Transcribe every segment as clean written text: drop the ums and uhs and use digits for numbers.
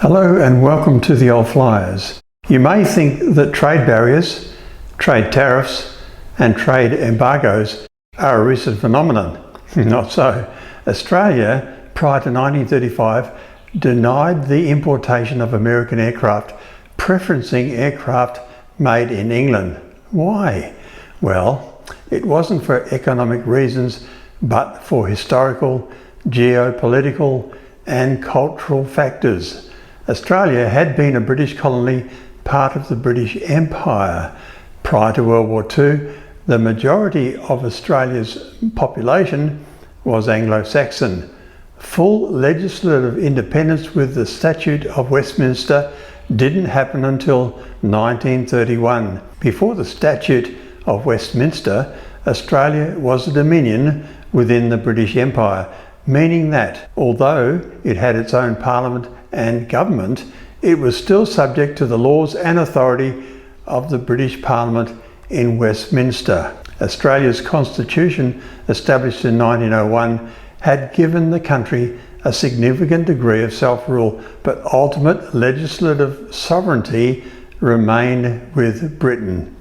Hello and welcome to the old Fliers. You may think that trade barriers, trade tariffs and trade embargoes are a recent phenomenon. Not so. Australia, prior to 1935, denied the importation of American aircraft, preferencing aircraft made in England. Why? Well, it wasn't for economic reasons, but for historical, geopolitical and cultural factors. Australia had been a British colony, part of the British Empire. Prior to World War II, the majority of Australia's population was Anglo-Saxon. Full legislative independence with the Statute of Westminster didn't happen until 1931. Before the Statute of Westminster, Australia was a dominion within the British Empire, meaning that although it had its own parliament and government, it was still subject to the laws and authority of the British Parliament in Westminster. Australia's constitution, established in 1901, had given the country a significant degree of self-rule, but ultimate legislative sovereignty remained with Britain.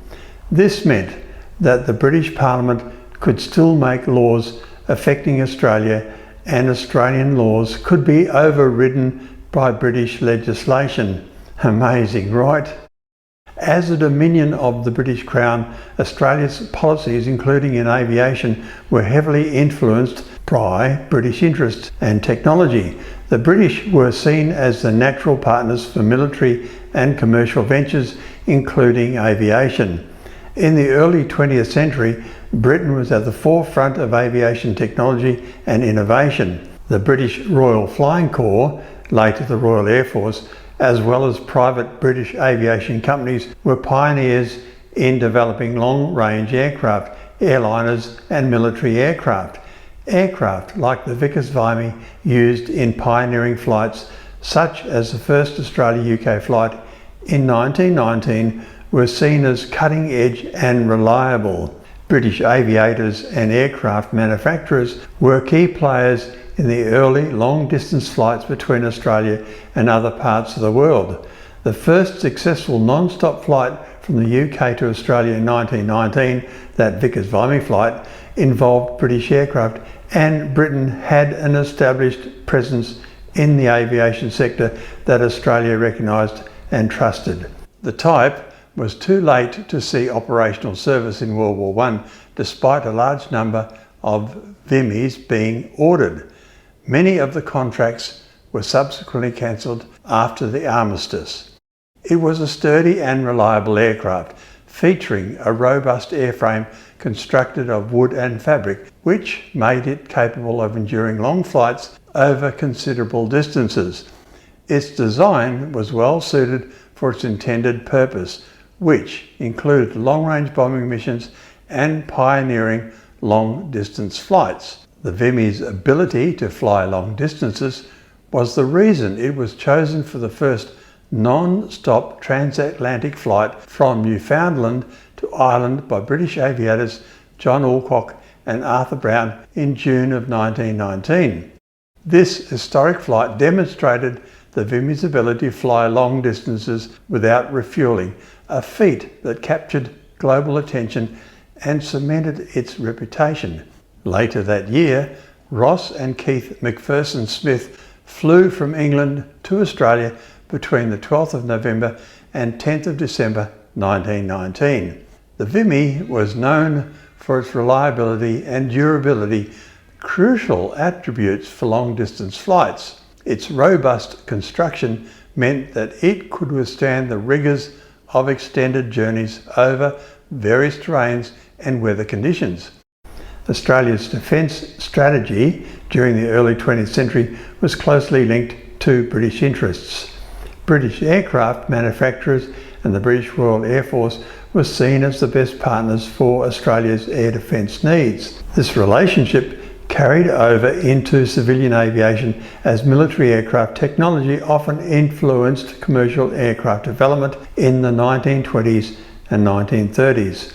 This meant that the British Parliament could still make laws affecting Australia, and Australian laws could be overridden by British legislation. Amazing, right? As a dominion of the British Crown, Australia's policies, including in aviation, were heavily influenced by British interests and technology. The British were seen as the natural partners for military and commercial ventures, including aviation. In the early 20th century, Britain was at the forefront of aviation technology and innovation. The British Royal Flying Corps, later the Royal Air Force, as well as private British aviation companies, were pioneers in developing long-range aircraft, airliners and military aircraft. Aircraft like the Vickers-Vimy, used in pioneering flights such as the first Australia-UK flight in 1919, were seen as cutting-edge and reliable. British aviators and aircraft manufacturers were key players in the early long-distance flights between Australia and other parts of the world. The first successful non-stop flight from the UK to Australia in 1919, that Vickers-Vimy flight, involved British aircraft, and Britain had an established presence in the aviation sector that Australia recognised and trusted. The type was too late to see operational service in World War I, despite a large number of Vimies being ordered. Many of the contracts were subsequently cancelled after the armistice. It was a sturdy and reliable aircraft, featuring a robust airframe constructed of wood and fabric, which made it capable of enduring long flights over considerable distances. Its design was well suited for its intended purpose, which included long-range bombing missions and pioneering long-distance flights. The Vimy's ability to fly long distances was the reason it was chosen for the first non-stop transatlantic flight from Newfoundland to Ireland by British aviators John Alcock and Arthur Brown in June of 1919. This historic flight demonstrated the Vimy's ability to fly long distances without refuelling, a feat that captured global attention and cemented its reputation. Later that year, Ross and Keith McPherson Smith flew from England to Australia between the 12th of November and 10th of December 1919. The Vimy was known for its reliability and durability, crucial attributes for long-distance flights. Its robust construction meant that it could withstand the rigours of extended journeys over various terrains and weather conditions. Australia's defence strategy during the early 20th century was closely linked to British interests. British aircraft manufacturers and the British Royal Air Force were seen as the best partners for Australia's air defence needs. This relationship carried over into civilian aviation, as military aircraft technology often influenced commercial aircraft development in the 1920s and 1930s.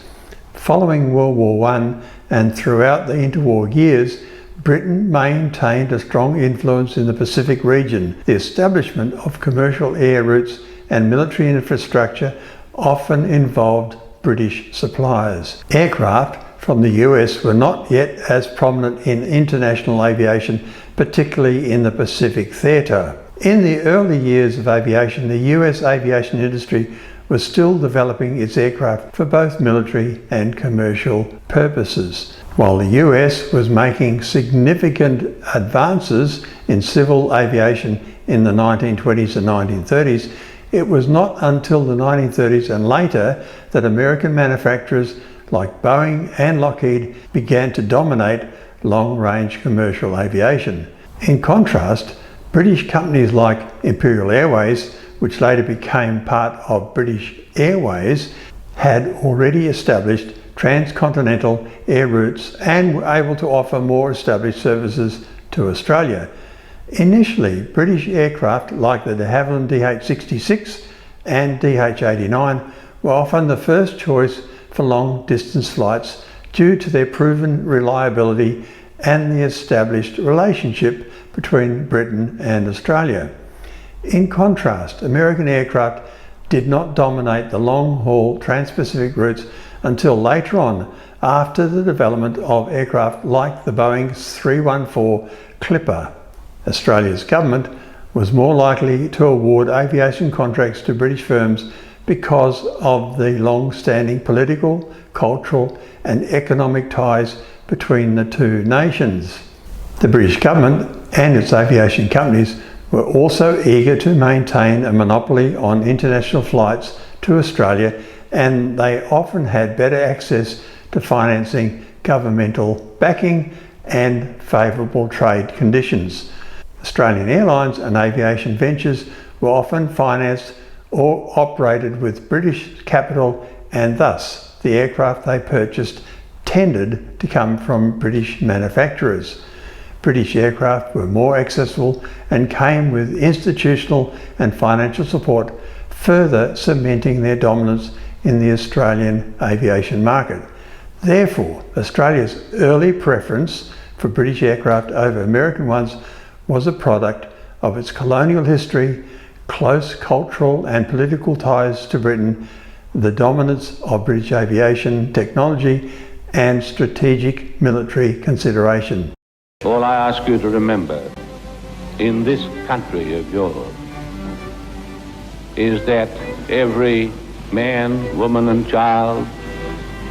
Following World War I and throughout the interwar years, Britain maintained a strong influence in the Pacific region. The establishment of commercial air routes and military infrastructure often involved British suppliers. Aircraft from the US were not yet as prominent in international aviation, particularly in the Pacific theatre. In the early years of aviation, the US aviation industry was still developing its aircraft for both military and commercial purposes. While the US was making significant advances in civil aviation in the 1920s and 1930s, it was not until the 1930s and later that American manufacturers like Boeing and Lockheed began to dominate long-range commercial aviation. In contrast, British companies like Imperial Airways, which later became part of British Airways, had already established transcontinental air routes and were able to offer more established services to Australia. Initially, British aircraft like the de Havilland DH-66 and DH-89 were often the first choice for long-distance flights due to their proven reliability and the established relationship between Britain and Australia. In contrast, American aircraft did not dominate the long-haul trans-Pacific routes until later on, after the development of aircraft like the Boeing 314 Clipper. Australia's government was more likely to award aviation contracts to British firms because of the long-standing political, cultural and economic ties between the two nations. The British government and its aviation companies were also eager to maintain a monopoly on international flights to Australia, and they often had better access to financing, governmental backing and favourable trade conditions. Australian Airlines and aviation ventures were often financed or operated with British capital, and thus the aircraft they purchased tended to come from British manufacturers. British aircraft were more accessible and came with institutional and financial support, further cementing their dominance in the Australian aviation market. Therefore, Australia's early preference for British aircraft over American ones was a product of its colonial history, close cultural and political ties to Britain, the dominance of British aviation technology, and strategic military consideration. All I ask you to remember in this country of yours is that every man, woman and child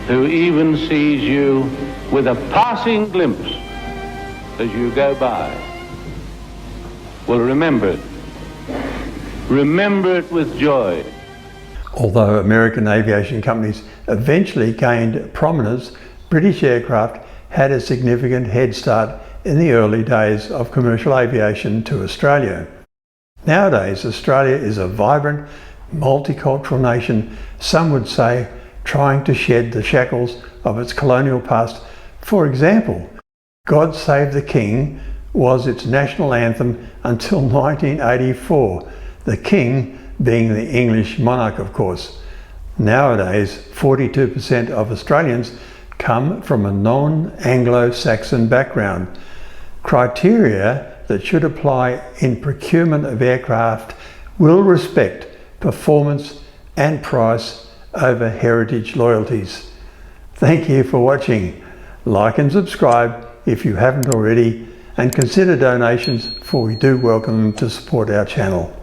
who even sees you with a passing glimpse as you go by will remember it. Remember it with joy. Although American aviation companies eventually gained prominence, British aircraft had a significant head start in the early days of commercial aviation to Australia. Nowadays, Australia is a vibrant, multicultural nation, some would say trying to shed the shackles of its colonial past. For example, God Save the King was its national anthem until 1984, the King being the English monarch, of course. Nowadays, 42% of Australians come from a non-Anglo-Saxon background. Criteria that should apply in procurement of aircraft will respect performance and price over heritage loyalties. Thank you for watching. Like and subscribe if you haven't already, and consider donations, for we do welcome them to support our channel.